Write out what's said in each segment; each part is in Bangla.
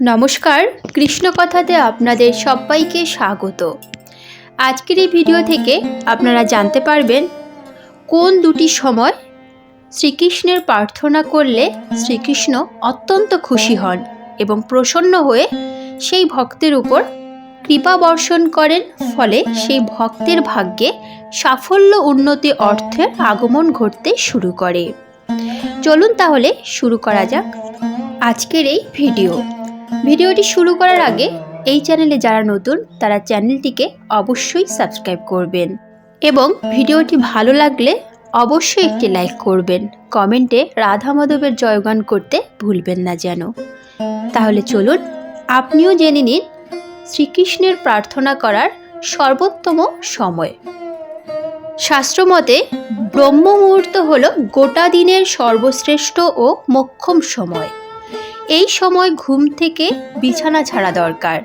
নমস্কার, কৃষ্ণকথাতে আপনাদের সবাইকে স্বাগত। আজকের এই ভিডিও থেকে আপনারা জানতে পারবেন কোন দুটি সময় শ্রীকৃষ্ণের প্রার্থনা করলে শ্রীকৃষ্ণ অত্যন্ত খুশি হন এবং প্রসন্ন হয়ে সেই ভক্তের উপর কৃপা বর্ষণ করেন, ফলে সেই ভক্তের ভাগ্যে সাফল্য, উন্নতি, অর্থের আগমন ঘটতে শুরু করে। চলুন তাহলে শুরু করা যাক আজকের এই ভিডিওটি শুরু করার আগে এই চ্যানেলে যারা নতুন তারা চ্যানেলটিকে অবশ্যই সাবস্ক্রাইব করবেন এবং ভিডিওটি ভালো লাগলে অবশ্যই একটি লাইক করবেন। কমেন্টে রাধা মাধবের জয়গান করতে ভুলবেন না যেন। তাহলে চলুন আপনিও জেনে নিন শ্রীকৃষ্ণের প্রার্থনা করার সর্বোত্তম সময়। শাস্ত্রমতে ব্রহ্ম মুহূর্ত হল গোটা দিনের সর্বশ্রেষ্ঠ ও মোক্ষম সময়। এই সময় ঘুম থেকে বিছানা ছাড়া দরকার।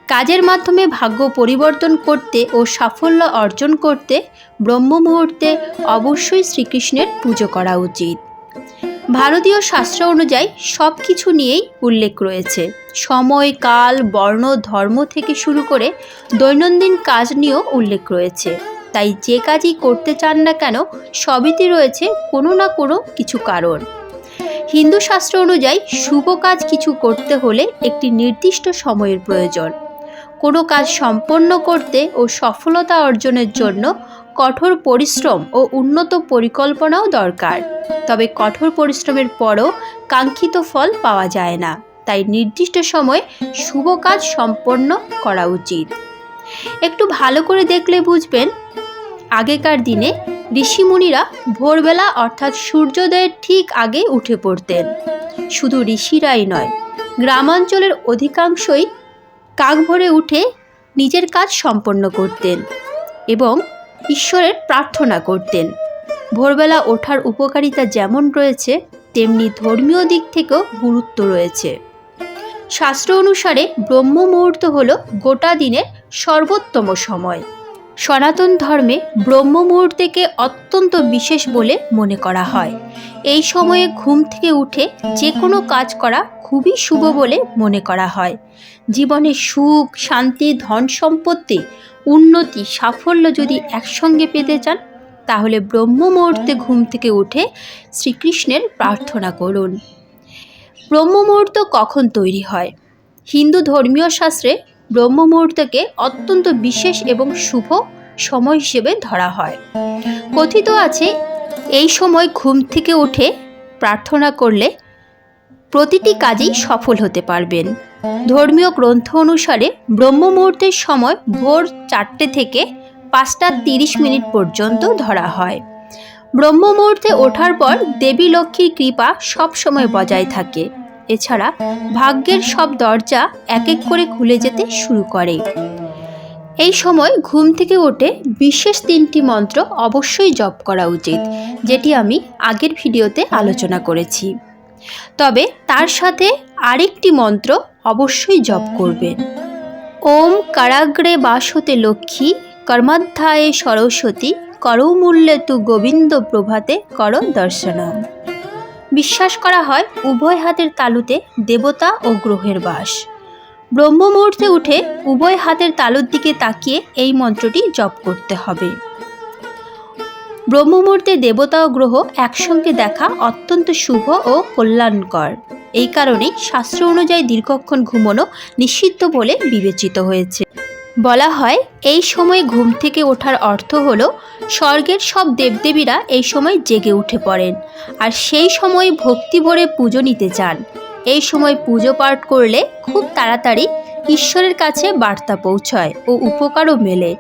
কাজের মাধ্যমে ভাগ্য পরিবর্তন করতে ও সাফল্য অর্জন করতে ব্রহ্ম মুহূর্তে অবশ্যই শ্রীকৃষ্ণের পুজো করা উচিত। ভারতীয় শাস্ত্র অনুযায়ী সব কিছু নিয়েই উল্লেখ রয়েছে। সময়, কাল, বর্ণ, ধর্ম থেকে শুরু করে দৈনন্দিন কাজ নিয়েও উল্লেখ রয়েছে। তাই যে কাজই করতে চান না কেন সবইতে রয়েছে কোনো না কোনো কিছু কারণ। হিন্দু শাস্ত্র অনুযায়ী শুভ কাজ কিছু করতে হলে একটি নির্দিষ্ট সময়ের প্রয়োজন। কোনো কাজ সম্পন্ন করতে ও সফলতা অর্জনের জন্য কঠোর পরিশ্রম ও উন্নত পরিকল্পনাও দরকার। তবে কঠোর পরিশ্রমের পরও কাঙ্ক্ষিত ফল পাওয়া যায় না, তাই নির্দিষ্ট সময়ে শুভ কাজ সম্পন্ন করা উচিত। একটু ভালো করে দেখলে বুঝবেন, আগেকার দিনে ঋষিমুনিরা ভোরবেলা অর্থাৎ সূর্যোদয়ের ঠিক আগে উঠে পড়তেন। শুধু ঋষিরাই নয়, গ্রামাঞ্চলের অধিকাংশই কাক ভোরে উঠে নিজের কাজ সম্পন্ন করতেন এবং ঈশ্বরের প্রার্থনা করতেন। ভোরবেলা ওঠার উপকারিতা যেমন রয়েছে, তেমনি ধর্মীয় দিক থেকেও গুরুত্ব রয়েছে। শাস্ত্র অনুসারে ব্রহ্ম মুহূর্ত হল গোটা দিনের সর্বোত্তম সময়। সনাতন ধর্মে ব্রহ্ম মুহূর্তকে অত্যন্ত বিশেষ বলে মনে করা হয়। এই সময়ে ঘুম থেকে উঠে যে কোনো কাজ করা খুবই শুভ বলে মনে করা হয়। জীবনে সুখ, শান্তি, ধন সম্পত্তি, উন্নতি, সাফল্য যদি একসঙ্গে পেতে চান তাহলে ব্রহ্ম মুহূর্তে ঘুম থেকে উঠে শ্রীকৃষ্ণের প্রার্থনা করুন। ব্রহ্ম মুহূর্ত কখন তৈরি হয়? হিন্দু ধর্মীয় শাস্ত্রে ব্রহ্ম মুহূর্তকে অত্যন্ত বিশেষ এবং শুভ সময় হিসেবে ধরা হয়। কথিত আছে, এই সময় ঘুম থেকে উঠে প্রার্থনা করলে প্রতিটি কাজেই সফল হতে পারবেন। ধর্মীয় গ্রন্থ অনুসারে ব্রহ্ম মুহূর্তের সময় ভোর 4টে থেকে 5:30 পর্যন্ত ধরা হয়। ব্রহ্ম মুহূর্তে ওঠার পর দেবী লক্ষ্মীর কৃপা সব সময় বজায় থাকে। এছাড়া ভাগ্যের সব দরজা এক এক করে খুলে যেতে শুরু করে। এই সময় ঘুম থেকে উঠে বিশেষ 3টি মন্ত্র অবশ্যই জপ করা উচিত, যেটি আমি আগের ভিডিওতে আলোচনা করেছি। তবে তার সাথে আরেকটি মন্ত্র অবশ্যই জপ করবেন। ওম কারাগ্রে বাসতে লক্ষ্মী, কর্মাধ্যায়ে সরস্বতী, করমূল্যে তু গোবিন্দ প্রভাতে কর দর্শনম। বিশ্বাস করা হয় উভয় হাতের তালুতে দেবতা ও গ্রহের বাস। ব্রহ্ম মুহূর্তে উঠে উভয় হাতের তালুর দিকে তাকিয়ে এই মন্ত্রটি জপ করতে হবে। ব্রহ্ম মুহূর্তে দেবতা ও গ্রহ একসঙ্গে দেখা অত্যন্ত শুভ ও কল্যাণকর। এই কারণেই শাস্ত্র অনুযায়ী দীর্ঘক্ষণ ঘুমানো নিষিদ্ধ বলে বিবেচিত হয়েছে। বলা হয় এই সময় ঘুম থেকে ওঠার অর্থ হলো স্বর্গের সব দেবদেবীরা এই সময় জেগে উঠে পড়েন আর সেই সময় ভক্তি ভরে পুজো নিতে চান। এই সময় পুজো পাঠ করলে খুব তাড়াতাড়ি ঈশ্বরের কাছে বার্তা পৌঁছায় ও উপকারও মেলে।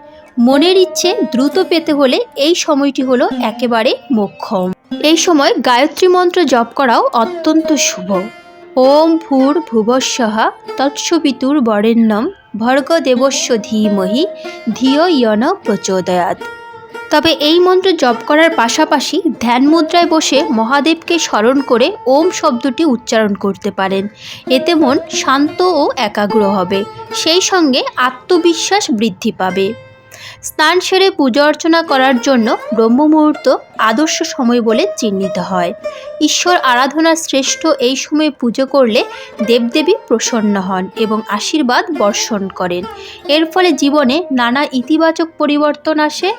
মনের ইচ্ছে দ্রুত পেতে হলে এই সময়টি হলো একেবারে মোক্ষম। এই সময় গায়ত্রী মন্ত্র জপ করাও অত্যন্ত শুভ। ওম ভূর ভুবস্বঃ তৎসবিতুর বরেণ্যম ভর্গো দেবস্য ধীমহি ধিয়ো ইয়ন প্রচোদয়াৎ। তবে এই মন্ত্র জপ করার পাশাপাশি ধ্যান মুদ্রায় বসে মহাদেবকে স্মরণ করে ওম শব্দটি উচ্চারণ করতে পারেন। এতে মন শান্ত ও একাগ্র হবে, সেই সঙ্গে আত্মবিশ্বাস বৃদ্ধি পাবে। স্নান সেরে পূজা অর্চনা করার জন্য ব্রহ্ম মুহূর্ত আদর্শ সময় বলে চিহ্নিত হয়। ঈশ্বর আরাধনার শ্রেষ্ঠ এই সময়ে পুজো করলে দেবদেবী প্রসন্ন হন এবং আশীর্বাদ বর্ষণ করেন। এর ফলে জীবনে নানা ইতিবাচক পরিবর্তন আসে।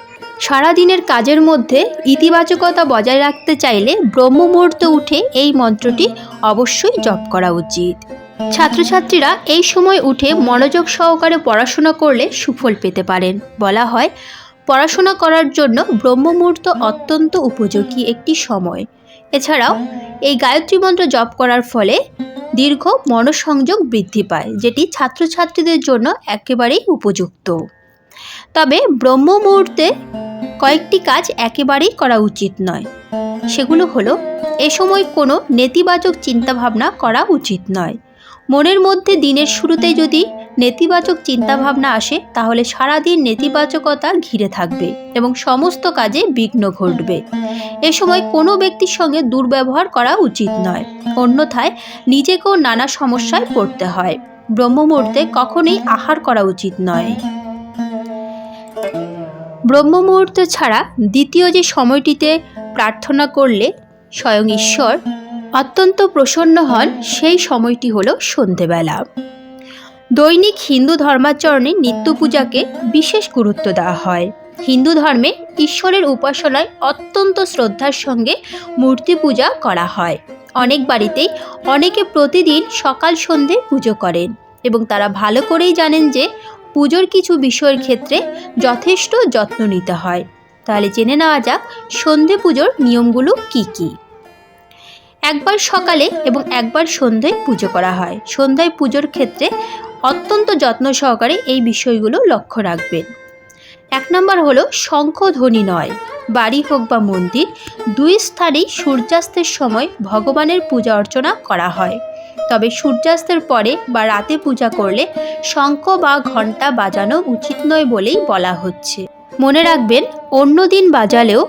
সারাদিনের কাজের মধ্যে ইতিবাচকতা বজায় রাখতে চাইলে ব্রহ্ম মুহূর্তে উঠে এই মন্ত্রটি অবশ্যই জপ করা উচিত। ছাত্রছাত্রীরা এই সময় উঠে মনোযোগ সহকারে পড়াশোনা করলে সুফল পেতে পারেন। বলা হয়, পড়াশোনা করার জন্য ব্রহ্ম মুহূর্ত অত্যন্ত উপযোগী একটি সময়। এছাড়াও এই গায়ত্রী মন্ত্র জপ করার ফলে দীর্ঘ মনোসংযোগ বৃদ্ধি পায়, যেটি ছাত্রছাত্রীদের জন্য একেবারেই উপযুক্ত। তবে ব্রহ্ম মুহূর্তে কয়েকটি কাজ একেবারেই করা উচিত নয়। সেগুলো হলো, এ সময় কোনো নেতিবাচক চিন্তাভাবনা করা উচিত নয়। মনের মধ্যে দিনের শুরুতে যদি নেতিবাচক চিন্তাভাবনা আসে তাহলে সারাদিন নেতিবাচকতা ঘিরে থাকবে এবং সমস্ত কাজে বিঘ্ন ঘটবে। এ সময় কোনো ব্যক্তির সঙ্গে দুর্ব্যবহার করা উচিত নয়, অন্যথায় নিজেকেও নানা সমস্যায় পড়তে হয়। ব্রহ্ম মুহূর্তে কখনোই আহার করা উচিত নয়। ব্রহ্ম মুহূর্ত ছাড়া দ্বিতীয় যে সময়টিতে প্রার্থনা করলে স্বয়ং ঈশ্বর অত্যন্ত প্রসন্ন হন, সেই সময়টি হলো সন্ধেবেলা। দৈনিক হিন্দু ধর্মাচরণে নিত্য পূজাকে বিশেষ গুরুত্ব দেওয়া হয়। হিন্দু ধর্মে ঈশ্বরের উপাসনায় অত্যন্ত শ্রদ্ধার সঙ্গে মূর্তি পূজা করা হয়। অনেক বাড়িতেই অনেকে প্রতিদিন সকাল সন্ধে পুজো করেন এবং তারা ভালো করেই জানেন যে পুজোর কিছু বিষয়ের ক্ষেত্রে যথেষ্ট যত্ন নিতে হয়। তাহলে জেনে নেওয়া যাক সন্ধে পুজোর নিয়মগুলো কি কি। একবার সকালে এবং একবার সন্ধ্যায় পুজো করা হয়। সন্ধ্যায় পুজোর ক্ষেত্রে অত্যন্ত যত্ন সহকারে এই বিষয়গুলো লক্ষ্য রাখবেন। 1 নম্বর হলো শঙ্খধ্বনি নয়। বাড়ি হোক বা মন্দির, দুই স্থানেই সূর্যাস্তের সময় ভগবানের পূজা অর্চনা করা হয়। তবে সূর্যাস্তের পরে বা রাতে পূজা করলে শঙ্খ বা ঘণ্টা বাজানো উচিত নয় বলেই বলা হচ্ছে। মনে রাখবেন, অন্য দিন বাজালেও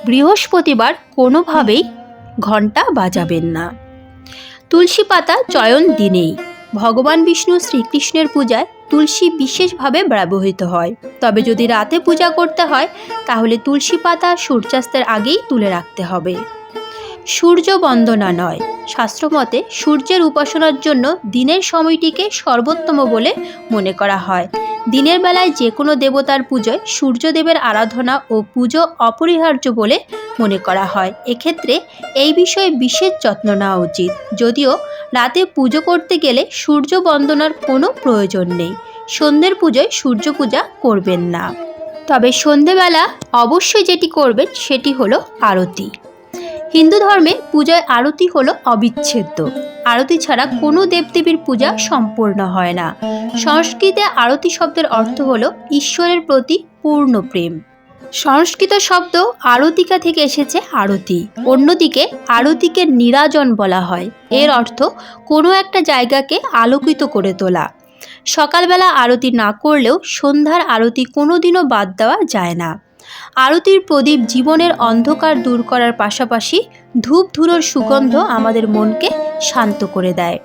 বৃহস্পতিবার কোনোভাবেই ঘণ্টা বাজাবেন না। তুলসী পাতা চয়ন দিনেই। ভগবান বিষ্ণু শ্রীকৃষ্ণের পূজায় তুলসী বিশেষভাবে ব্যবহৃত হয়। তবে যদি রাতে পূজা করতে হয় তাহলে তুলসী পাতা সূর্যাস্তের আগেই তুলে রাখতে হবে। সূর্য বন্দনা নয়। শাস্ত্রমতে সূর্যের উপাসনার জন্য দিনের সময়টিকে সর্বোত্তম বলে মনে করা হয়। দিনের বেলায় যে কোনো দেবতার পুজোয় সূর্যদেবের আরাধনা ও পুজো অপরিহার্য বলে মনে করা হয়। এক্ষেত্রে এই বিষয়ে বিশেষ যত্ন নেওয়া উচিত। যদিও রাতে পুজো করতে গেলে সূর্য বন্দনার কোনো প্রয়োজন নেই। সন্ধ্যের পুজোয় সূর্য পূজা করবেন না। তবে সন্ধেবেলা অবশ্যই যেটি করবেন সেটি হলো আরতি। হিন্দু ধর্মে পূজায় আরতি হলো অবিচ্ছেদ্য। আরতি ছাড়া কোনো দেবদেবীর পূজা সম্পূর্ণ হয় না। সংস্কৃতে আরতি শব্দের অর্থ হলো ঈশ্বরের প্রতি পূর্ণ প্রেম। সংস্কৃত শব্দ আরতিকা থেকে এসেছে আরতি। অন্যদিকে আরতিকে নীরাজন বলা হয়। এর অর্থ কোনো একটা জায়গাকে আলোকিত করে তোলা। সকালবেলা আরতি না করলেও সন্ধ্যার আরতি কোনোদিনও বাদ দেওয়া যায় না। আরতির প্রদীপ জীবনের অন্ধকার দূর করার পাশাপাশি ধূপ ধুনোর সুগন্ধ আমাদের মনকে শান্ত করে দেয়।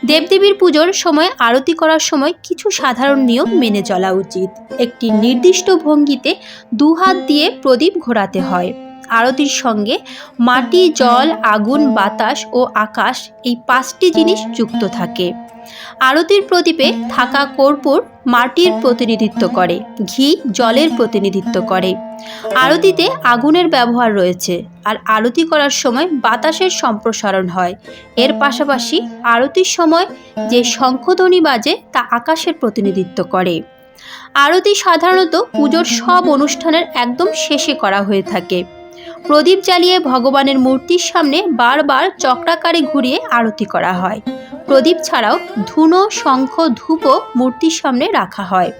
দেবদেবীর পুজোর সময় আরতি করার সময় কিছু সাধারণ নিয়ম মেনে চলা উচিত। একটি নির্দিষ্ট ভঙ্গিতে 2 হাত দিয়ে প্রদীপ ঘোরাতে হয়। আরতির সঙ্গে মাটি, জল, আগুন, বাতাস ও আকাশ, এই 5টি জিনিস যুক্ত থাকে। আরতির প্রদীপে থাকা কর্পূর মাটির প্রতিনিধিত্ব করে, ঘি জলের প্রতিনিধিত্ব করে। আরতিতে আগুনের ব্যবহার রয়েছে, আর আরতি করার সময় বাতাসের সম্প্রসারণ হয়। এর পাশাপাশি আরতির সময় যে শঙ্খধ্বনি বাজে তা আকাশের প্রতিনিধিত্ব করে। আরতি সাধারণত পুজোর সব অনুষ্ঠানের একদম শেষে করা হয়ে থাকে। প্রদীপ জ্বালিয়ে ভগবানের মূর্তির সামনে বারবার চক্রাকারে ঘুরিয়ে আরতি করা হয়। প্রদীপ ছাড়াও ধুনো, শঙ্খ, ধূপও মূর্তির সামনে রাখা হয়।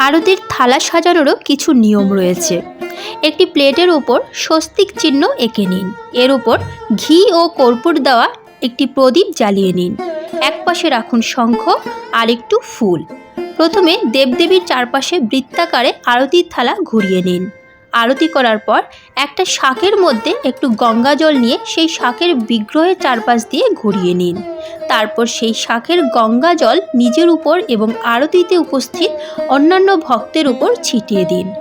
আরতির থালা সাজানোরও কিছু নিয়ম রয়েছে। একটি প্লেটের ওপর স্বস্তিক চিহ্ন এঁকে নিন। এর উপর ঘি ও কর্পূর দেওয়া একটি প্রদীপ জ্বালিয়ে নিন। এক পাশে রাখুন শঙ্খ আর একটু ফুল। প্রথমে দেবদেবীর চারপাশে বৃত্তাকারে আরতির থালা ঘুরিয়ে নিন। আরতি করার পর একটা শাকের মধ্যে একটু গঙ্গা জল নিয়ে সেই শাকের বিগ্রহের চারপাশ দিয়ে ঘুরিয়ে নিন। তারপর সেই শাকের গঙ্গা জল নিজের উপর এবং আরতিতে উপস্থিত অন্যান্য ভক্তের উপর ছিটিয়ে দিন।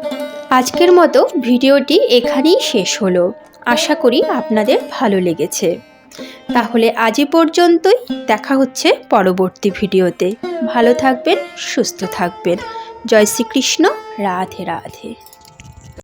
আজকের মতো ভিডিওটি এখানেই শেষ হলো। আশা করি আপনাদের ভালো লেগেছে। তাহলে আজ পর্যন্তই, দেখা হচ্ছে পরবর্তী ভিডিওতে। ভালো থাকবেন, সুস্থ থাকবেন। জয় শ্রীকৃষ্ণ। রাধে রাধে।